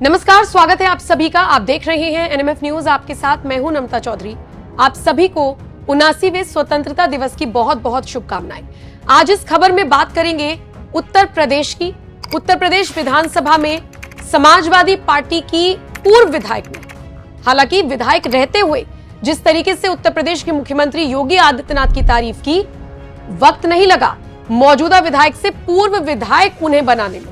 नमस्कार, स्वागत है आप सभी का। आप देख रहे हैं एनएमएफ न्यूज। आपके साथ मैं हूं नमता चौधरी। आप सभी को 79वें स्वतंत्रता दिवस की बहुत बहुत शुभकामनाएं। आज इस खबर में बात करेंगे उत्तर प्रदेश की। उत्तर प्रदेश विधानसभा में समाजवादी पार्टी की पूर्व विधायक ने, हालांकि विधायक रहते हुए जिस तरीके से उत्तर प्रदेश के मुख्यमंत्री योगी आदित्यनाथ की तारीफ की, वक्त नहीं लगा मौजूदा विधायक से पूर्व विधायक उन्हें बनाने में।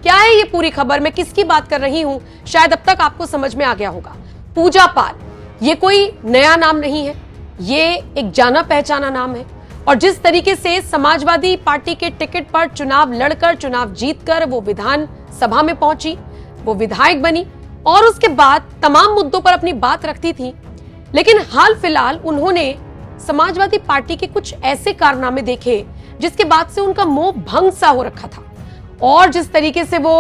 क्या है ये पूरी खबर, मैं किसकी बात कर रही हूं, शायद अब तक आपको समझ में आ गया होगा। पूजा पाल ये कोई नया नाम नहीं है, ये एक जाना पहचाना नाम है। और जिस तरीके से समाजवादी पार्टी के टिकट पर चुनाव लड़कर, चुनाव जीतकर वो विधानसभा में पहुंची, वो विधायक बनी और उसके बाद तमाम मुद्दों पर अपनी बात रखती थी। लेकिन हाल फिलहाल उन्होंने समाजवादी पार्टी के कुछ ऐसे कारनामे देखे जिसके बाद से उनका मोह भंग सा हो रखा था। और जिस तरीके से वो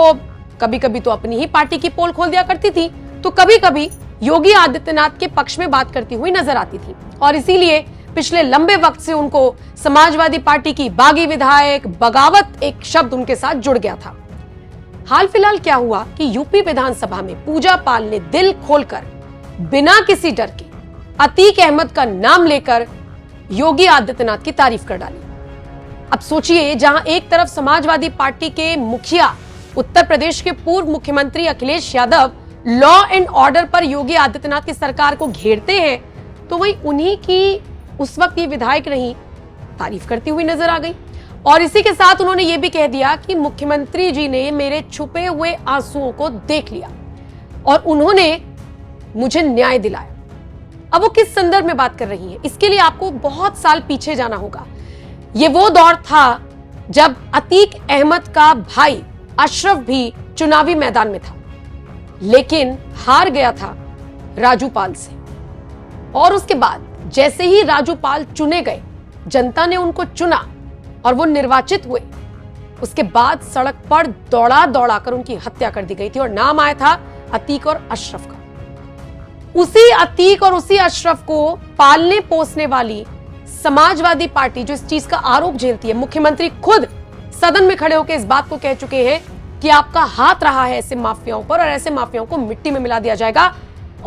कभी कभी तो अपनी ही पार्टी की पोल खोल दिया करती थी, तो कभी कभी योगी आदित्यनाथ के पक्ष में बात करती हुई नजर आती थी। और इसीलिए पिछले लंबे वक्त से उनको समाजवादी पार्टी की बागी विधायक, बगावत एक शब्द उनके साथ जुड़ गया था। हाल फिलहाल क्या हुआ कि यूपी विधानसभा में पूजा पाल ने दिल खोलकर, बिना किसी डर के, अतीक अहमद का नाम लेकर योगी आदित्यनाथ की तारीफ कर डाली। अब सोचिए, जहां एक तरफ समाजवादी पार्टी के मुखिया, उत्तर प्रदेश के पूर्व मुख्यमंत्री Akhilesh Yadav law and order पर योगी आदित्यनाथ की सरकार को घेरते हैं, तो वहीं उन्हीं की उस वक्त ये विधायक रही तारीफ करती हुई नजर आ गई। और इसी के साथ उन्होंने ये भी कह दिया कि मुख्यमंत्री जी ने मेरे छुपे हुए आंसुओं को देख लिया और उन्होंने मुझे न्याय दिलाया। अब वो किस संदर्भ में बात कर रही है, इसके लिए आपको बहुत साल पीछे जाना होगा। ये वो दौर था जब अतीक अहमद का भाई अशरफ भी चुनावी मैदान में था, लेकिन हार गया था राजू पाल से। और उसके बाद जैसे ही राजू पाल चुने गए, जनता ने उनको चुना और वो निर्वाचित हुए, उसके बाद सड़क पर दौड़ा दौड़ा कर उनकी हत्या कर दी गई थी और नाम आया था अतीक और अशरफ का। उसी अतीक और उसी अशरफ को पालने पोसने वाली समाजवादी पार्टी जो इस चीज का आरोप झेलती है, मुख्यमंत्री खुद सदन में खड़े होकर इस बात को कह चुके हैं कि आपका हाथ रहा है ऐसे माफियाओं पर और ऐसे माफियाओं को मिट्टी में मिला दिया जाएगा।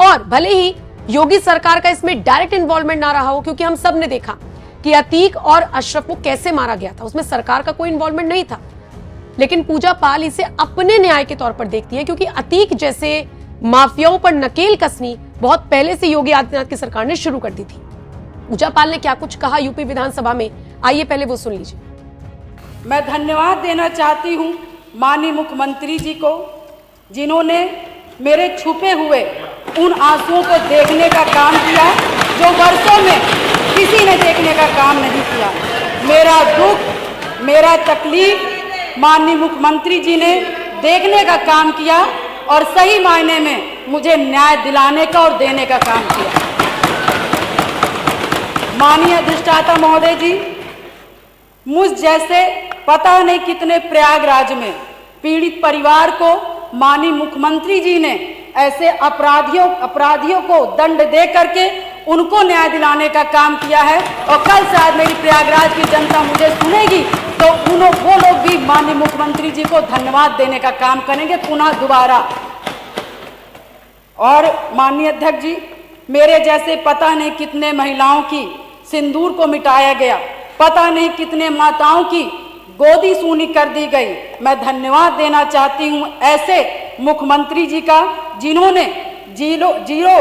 और भले ही योगी सरकार का इसमें डायरेक्ट इन्वॉल्वमेंट ना रहा हो, क्योंकि हम सब ने देखा कि अतीक और अशरफ को कैसे मारा गया था, उसमें सरकार का कोई इन्वॉल्वमेंट नहीं था। लेकिन पूजा पाल इसे अपने न्याय के तौर पर देखती है, क्योंकि अतीक जैसे माफियाओं पर नकेल कसनी बहुत पहले से योगी आदित्यनाथ की सरकार ने शुरू कर दी थी। पूजा पाल ने क्या कुछ कहा यूपी विधानसभा में, आइए पहले वो सुन लीजिए। मैं धन्यवाद देना चाहती हूँ माननीय मुख्यमंत्री जी को, जिन्होंने मेरे छुपे हुए उन आंसुओं को देखने का काम किया जो वर्षों में किसी ने देखने का काम नहीं किया। मेरा दुख, मेरा तकलीफ माननीय मुख्यमंत्री जी ने देखने का काम किया और सही मायने में मुझे न्याय दिलाने का और देने का काम किया। माननीय अधिष्ठाता महोदय जी, मुझ जैसे पता नहीं कितने प्रयागराज में पीड़ित परिवार को माननीय मुख्यमंत्री जी ने ऐसे अपराधियों को दंड दे करके उनको न्याय दिलाने का काम किया है। और कल शायद मेरी प्रयागराज की जनता मुझे सुनेगी तो वो लोग भी माननीय मुख्यमंत्री जी को धन्यवाद देने का काम करेंगे पुनः दोबारा। और माननीय अध्यक्ष जी, मेरे जैसे पता नहीं कितने महिलाओं की सिंदूर को मिटाया गया, पता नहीं कितने माताओं की गोदी सूनी कर दी गई। मैं धन्यवाद देना चाहती हूं ऐसे मुख्यमंत्री जी का, जिन्होंने जीरो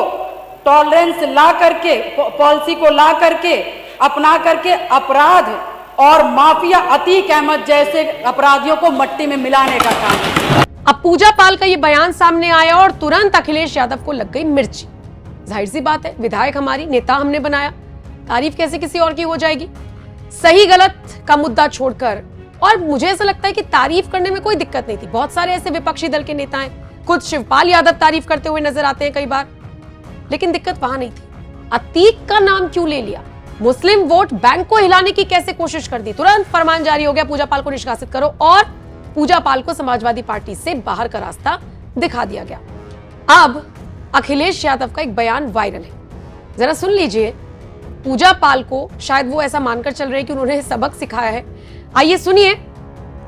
टॉलरेंस ला करके, पॉलिसी को ला करके, अपना करके अपराध और माफिया अतीक अहमद जैसे अपराधियों को मट्टी में मिलाने का काम किया। अब पूजा पाल का ये बयान सामने आया और तुरंत अखिलेश यादव को लग गई मिर्ची। जाहिर सी बात है, विधायक हमारी, नेता हमने बनाया, तारीफ कैसे किसी और की हो जाएगी। सही गलत का मुद्दा छोड़कर, और मुझे ऐसा लगता है कि तारीफ करने में कोई दिक्कत नहीं थी। बहुत सारे ऐसे विपक्षी दल के नेता हैं, खुद शिवपाल यादव तारीफ करते हुए नजर आते हैं कई बार, लेकिन दिक्कत वहां नहीं थी। अतीक का नाम क्यों ले लिया, मुस्लिम वोट बैंक को हिलाने की कैसे कोशिश कर दी, तुरंत फरमान जारी हो गया पूजा पाल को निष्कासित करो और पूजा पाल को समाजवादी पार्टी से बाहर का रास्ता दिखा दिया गया। अब अखिलेश यादव का एक बयान वायरल है, जरा सुन लीजिए। पूजा पाल को शायद वो ऐसा मानकर चल रहे हैं कि उन्होंने सबक सिखाया है। आइए सुनिए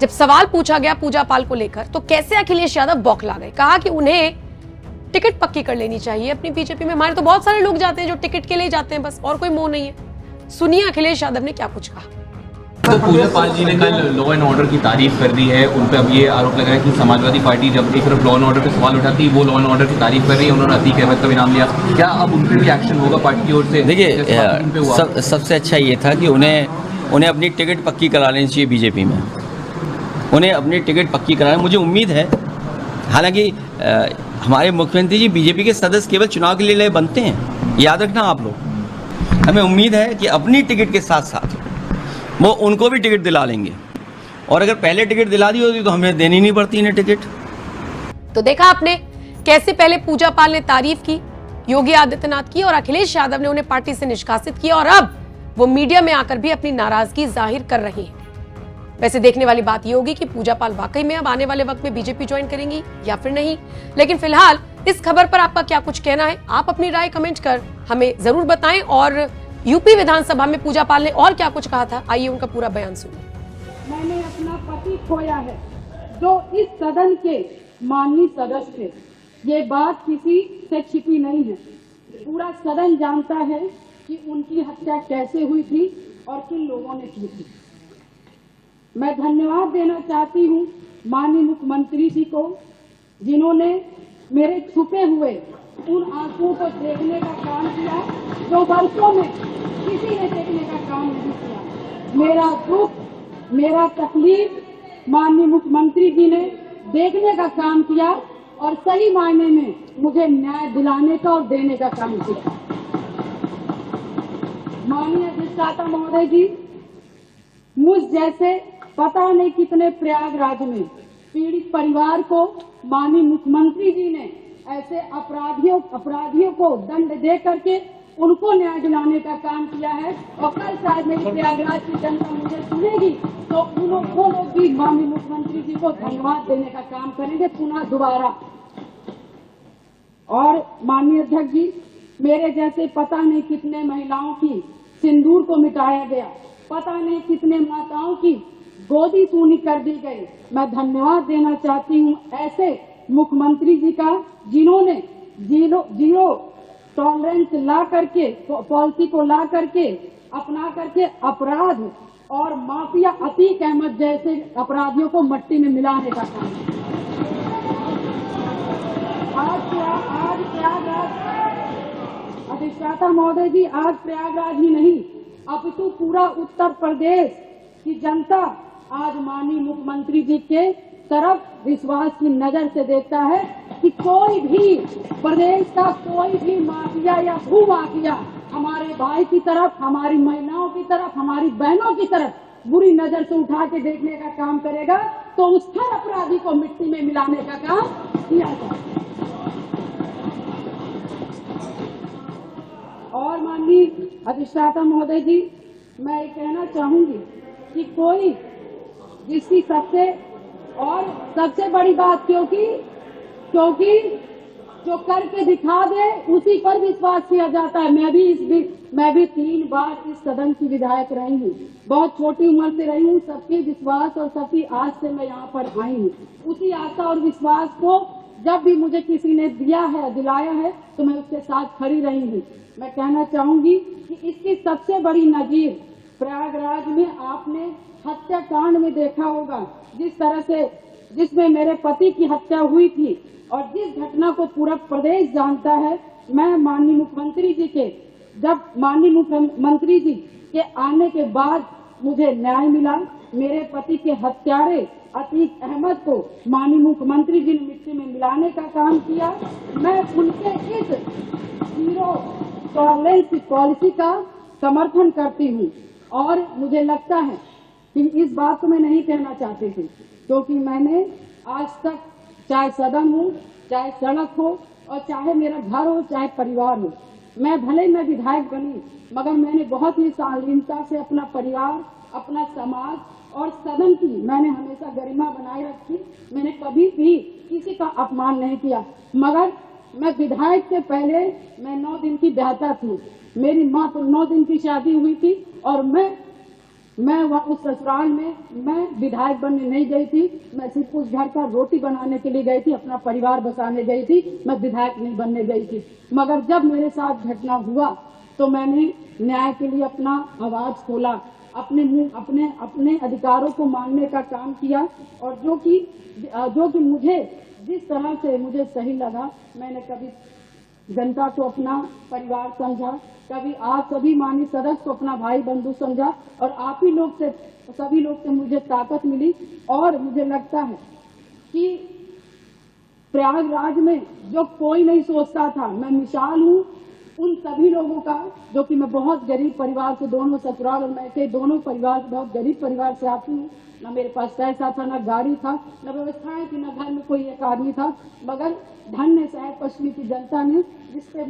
जब सवाल पूछा गया पूजा पाल को लेकर तो कैसे अखिलेश यादव बौखला गए, कहा कि उन्हें टिकट पक्की कर लेनी चाहिए अपनी बीजेपी में। हमारे तो बहुत सारे लोग जाते हैं जो टिकट के लिए जाते हैं बस, और कोई मोह नहीं है। सुनिए अखिलेश यादव ने क्या कुछ कहा। तो पूजा पाल जी ने कल लॉ एंड ऑर्डर की तारीफ कर दी है। उन पर अब ये आरोप लगा है कि समाजवादी पार्टी जब एक तरफ लॉ एंड ऑर्डर पे सवाल उठाती है, वो लॉ एंड ऑर्डर की तारीफ कर रही है। उन्होंने अतीक अहमद का भी नाम लिया। क्या अब उन पर भी एक्शन होगा पार्टी की ओर से? देखिए, सबसे अच्छा ये था कि उन्हें अपनी टिकट पक्की करा लेनी चाहिए बीजेपी में। उन्हें अपनी टिकट पक्की कराने, मुझे उम्मीद है, हालांकि हमारे मुख्यमंत्री जी बीजेपी के सदस्य केवल चुनाव के लिए बनते हैं, याद रखना आप लोग। हमें उम्मीद है कि अपनी टिकट के साथ साथ वो उनको भी टिकट दिला लेंगे, और अगर पहले टिकट दिला दी होती तो हमें देनी नहीं पड़ती इन्हें टिकट। तो देखा आपने कैसे पहले पूजा पाल ने तारीफ की योगी आदित्यनाथ की, और अखिलेश यादव ने उन्हें पार्टी से निष्कासित किया, और अब वो मीडिया में आकर भी अपनी नाराजगी जाहिर कर रही हैं। वैसे देखने वाली बात यह होगी कि पूजा पाल वाकई में अब आने वाले वक्त में बीजेपी ज्वाइन करेंगी या फिर नहीं। लेकिन फिलहाल इस खबर पर आपका क्या कुछ कहना है, आप अपनी राय कमेंट कर हमें जरूर बताएं। और यूपी विधानसभा में पूजा पाल ने और क्या कुछ कहा था, आइए उनका पूरा बयान सुनिए। मैंने अपना पति खोया है जो इस सदन के माननीय सदस्य थे। ये बात किसी से छिपी नहीं है, पूरा सदन जानता है कि उनकी हत्या कैसे हुई थी और किन लोगों ने की थी। मैं धन्यवाद देना चाहती हूँ माननीय मुख्यमंत्री जी को, जिन्होंने मेरे छुपे हुए उन आंसुओं को देखने का काम किया जो वर्षों में किसी ने देखने का काम नहीं किया। मेरा दुख, मेरा तकलीफ माननीय मुख्यमंत्री जी ने देखने का काम किया और सही मायने में मुझे न्याय दिलाने का और देने का काम किया। माननीय अधिष्ठाता महोदय जी, मुझ जैसे पता नहीं कितने प्रयागराज में पीड़ित परिवार को माननीय मुख्यमंत्री जी ने ऐसे अपराधियों को दंड दे करके उनको न्याय दिलाने का काम किया है। और कल शायद मेरी प्रयागराज की जनता मुझे सुनेगी तो वो लोग भी माननीय मुख्यमंत्री जी को धन्यवाद देने का काम करेंगे पुनः दोबारा। और माननीय अध्यक्ष जी, मेरे जैसे पता नहीं कितने महिलाओं की सिंदूर को मिटाया गया, पता नहीं कितने माताओं की गोदी सूनी कर दी गई। मैं धन्यवाद देना चाहती हूँ ऐसे मुख्यमंत्री जी का, जिन्होंने जीरो टॉलरेंस ला करके, पॉलिसी को ला करके, अपना करके अपराध और माफिया अतीक अहमद जैसे अपराधियों को मट्टी में मिलाने का काम। आज प्रयागराज अधिष्ठाता महोदय जी, आज प्रयागराज ही नहीं अपितु पूरा उत्तर प्रदेश की जनता आज माननीय मुख्यमंत्री जी के तरफ विश्वास की नजर से देखता है कि कोई भी प्रदेश का कोई भी माफिया या भूमाफिया हमारे भाई की तरफ, हमारी महिलाओं की तरफ, हमारी बहनों की तरफ बुरी नजर से उठा के देखने का काम करेगा तो उस हर अपराधी को मिट्टी में मिलाने का काम किया जाए। और माननीय अधिष्ठाता महोदय जी, मैं ये कहना चाहूंगी कि कोई जिसकी सबसे बड़ी बात, क्योंकि जो करके दिखा दे उसी पर विश्वास किया जाता है। मैं भी 3 बार इस सदन की विधायक रही हूँ, बहुत छोटी उम्र से रही हूँ। सबकी विश्वास और सबकी आस से मैं यहाँ पर आई हूँ। उसी आशा और विश्वास को जब भी मुझे किसी ने दिलाया है तो मैं उसके साथ खड़ी रही हूँ। मैं कहना चाहूंगी कि इसकी सबसे बड़ी नजीर प्रयागराज में आपने हत्याकांड में देखा होगा, जिस तरह से जिसमें मेरे पति की हत्या हुई थी और जिस घटना को पूरा प्रदेश जानता है। मैं माननीय मुख्यमंत्री जी के आने के बाद मुझे न्याय मिला। मेरे पति के हत्यारे अतीक अहमद को माननीय मुख्यमंत्री जी ने मिट्टी में मिलाने का काम किया। मैं उनके इस जीरो टॉलरेंस पॉलिसी का समर्थन करती हूँ और मुझे लगता है कि इस बात को मैं नहीं कहना चाहती थी, क्योंकि मैंने आज तक चाहे सदन हो, चाहे सड़क हो और चाहे मेरा घर हो, चाहे परिवार हो, मैं विधायक बनी मगर मैंने बहुत ही शालीनता से अपना परिवार, अपना समाज और सदन की मैंने हमेशा गरिमा बनाए रखी। मैंने कभी भी किसी का अपमान नहीं किया। मगर मैं विधायक से पहले मैं 9 दिन की ब्याहता थी। मेरी माँ को 9 दिन की शादी हुई थी और मैं मैं वहाँ उस ससुराल में मैं विधायक बनने नहीं गई थी, मैं सिर्फ उस घर का रोटी बनाने के लिए गई थी, अपना परिवार बसाने गई थी, मैं विधायक नहीं बनने गई थी। मगर जब मेरे साथ घटना हुआ तो मैंने न्याय के लिए अपना आवाज खोला, अपने अधिकारों को मानने का काम किया और जो कि मुझे जिस तरह से मुझे सही लगा, मैंने कभी जनता को अपना परिवार समझा, कभी आप सभी माननीय सदस्य को अपना भाई बंधु समझा और आप ही लोग से सभी लोग से मुझे ताकत मिली। और मुझे लगता है कि प्रयागराज में जो कोई नहीं सोचता था, मैं मिसाल हूँ उन सभी लोगों का, जो कि मैं बहुत गरीब परिवार से, दोनों ससुराल और मैके दोनों परिवार बहुत गरीब परिवार से आती हूँ। न मेरे पास पैसा था, न गाड़ी था, न व्यवस्थाएं थी, न घर में कोई एक आदमी था, मगर धन्य शहर पश्चिमी की जनता ने जिस पे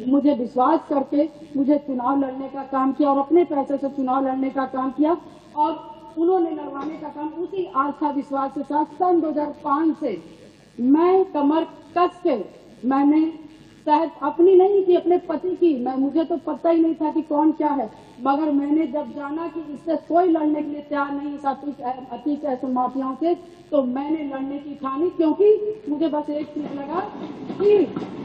मुझे विश्वास करके मुझे चुनाव लड़ने का काम किया और अपने पैसे से चुनाव लड़ने का काम किया और उन्होंने लड़वाने का काम उसी आस्था विश्वास के साथ सन 2005 से मैं कमर कस के, मैंने शायद अपनी नहीं थी, अपने पति की, मुझे तो पता ही नहीं था कि कौन क्या है, मगर मैंने जब जाना कि इससे कोई लड़ने के लिए तैयार नहीं था अतीत ऐसे माफियाओं से, तो मैंने लड़ने की ठानी, क्योंकि मुझे बस एक चीज लगा कि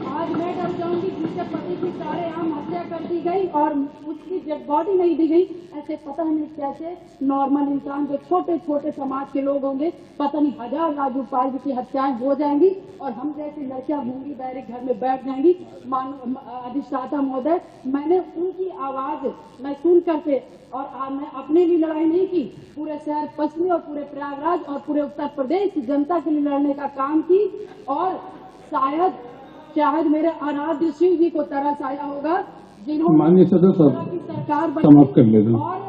आज मैं डर जाऊंगी जिसके पति की सारेआम हत्या कर दी गई और उसकी डेड बॉडी नहीं दी गई। ऐसे पता नहीं कैसे नॉर्मल इंसान, जो छोटे छोटे समाज के लोग होंगे, पता नहीं हजार राजू पाल की हत्याएं हो जाएंगी और हम जैसी लड़कियां मूंगी बहरी घर में बैठ जाएंगी। अधिष्ठाता महोदय, मैंने उनकी आवाज मैं सुन करके और मैं अपने लिए लड़ाई नहीं की, पूरे शहर पश्चिमी और पूरे प्रयागराज और पूरे उत्तर प्रदेश की जनता के लिए लड़ने का काम की और शायद मेरे आराध्य शिव जी को तरस आया होगा, जिन्होंने माननीय सदस्य सरकार समाप्त कर ले दो और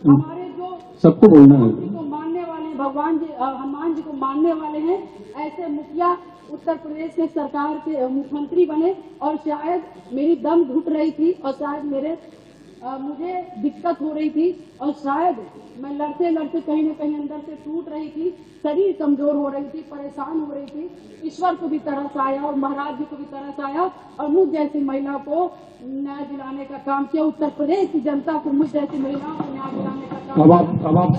हमारे जो सबको बोलना है को मानने वाले भगवान जी, हनुमान जी को मानने वाले हैं, ऐसे मुखिया उत्तर प्रदेश के सरकार के मुख्यमंत्री बने और शायद मेरी दम घुट रही थी और शायद मुझे दिक्कत हो रही थी और शायद मैं लड़ते लड़ते कहीं न कहीं अंदर से टूट रही थी, शरीर कमजोर हो रही थी, परेशान हो रही थी। ईश्वर को भी तरस आया और महाराज जी को भी तरस आया और मुझ जैसी महिला को न्याय दिलाने का काम किया। उत्तर प्रदेश की जनता को मुझ जैसी महिलाओं को न्याय दिलाने का काम किया। अब आप